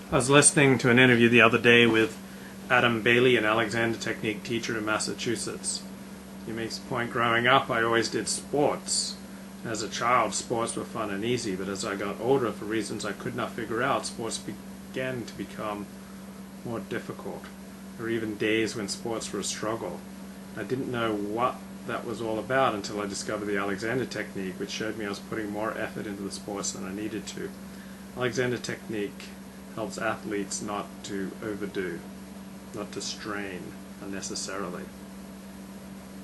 I was listening to an interview the other day with Adam Bailey, an Alexander Technique teacher in Massachusetts. He makes the point, growing up I always did sports. As a child, sports were fun and easy, but as I got older, for reasons I could not figure out, sports began to become more difficult. There were even days when sports were a struggle. I didn't know what that was all about until I discovered the Alexander Technique, which showed me I was putting more effort into the sports than I needed to. Alexander Technique helps athletes not to overdo, not to strain unnecessarily.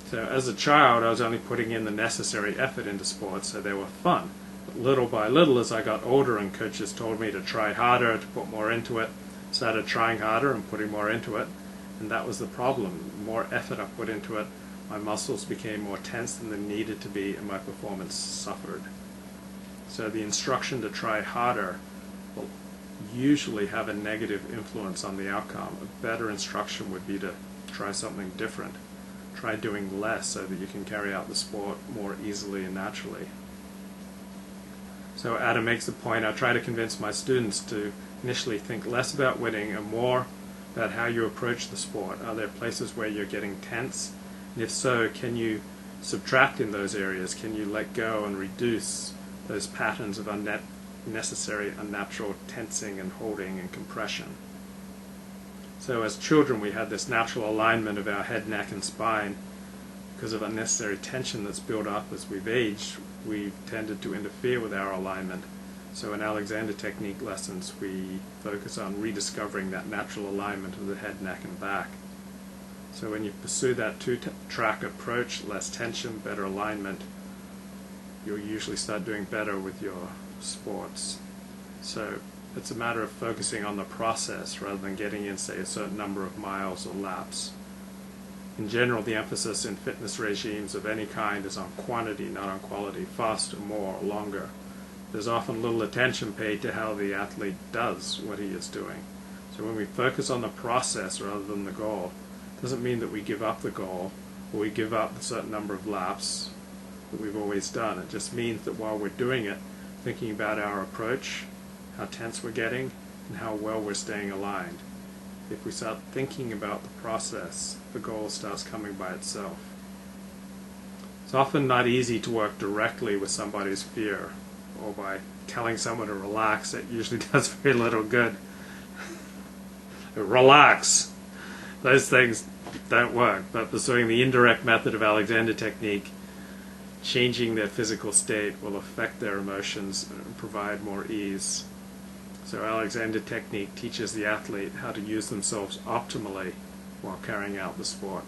So as a child, I was only putting in the necessary effort into sports, so they were fun. But little by little, as I got older and coaches told me to try harder, to put more into it, started trying harder and putting more into it, and that was the problem. The more effort I put into it, my muscles became more tense than they needed to be, and my performance suffered. So the instruction to try harder will usually have a negative influence on the outcome. A better instruction would be to try something different. Try doing less so that you can carry out the sport more easily and naturally. So Adam makes the point, I try to convince my students to initially think less about winning and more about how you approach the sport. Are there places where you're getting tense? And if so, can you subtract in those areas? Can you let go and reduce those patterns of unnecessary, unnatural tensing and holding and compression? So as children, we had this natural alignment of our head, neck, and spine. Because of unnecessary tension that's built up as we've aged, we've tended to interfere with our alignment. So in Alexander Technique lessons, we focus on rediscovering that natural alignment of the head, neck, and back. So when you pursue that two-track approach, less tension, better alignment, you'll usually start doing better with your sports. So it's a matter of focusing on the process rather than getting in, say, a certain number of miles or laps. In general, the emphasis in fitness regimes of any kind is on quantity, not on quality, faster, more, longer. There's often little attention paid to how the athlete does what he is doing. So when we focus on the process rather than the goal, it doesn't mean that we give up the goal or we give up a certain number of laps that we've always done. It just means that while we're doing it, thinking about our approach, how tense we're getting, and how well we're staying aligned. If we start thinking about the process, the goal starts coming by itself. It's often not easy to work directly with somebody's fear, or by telling someone to relax. It usually does very little good. Relax! Those things don't work, but pursuing the indirect method of Alexander Technique, changing their physical state will affect their emotions and provide more ease. So Alexander Technique teaches the athlete how to use themselves optimally while carrying out the sport.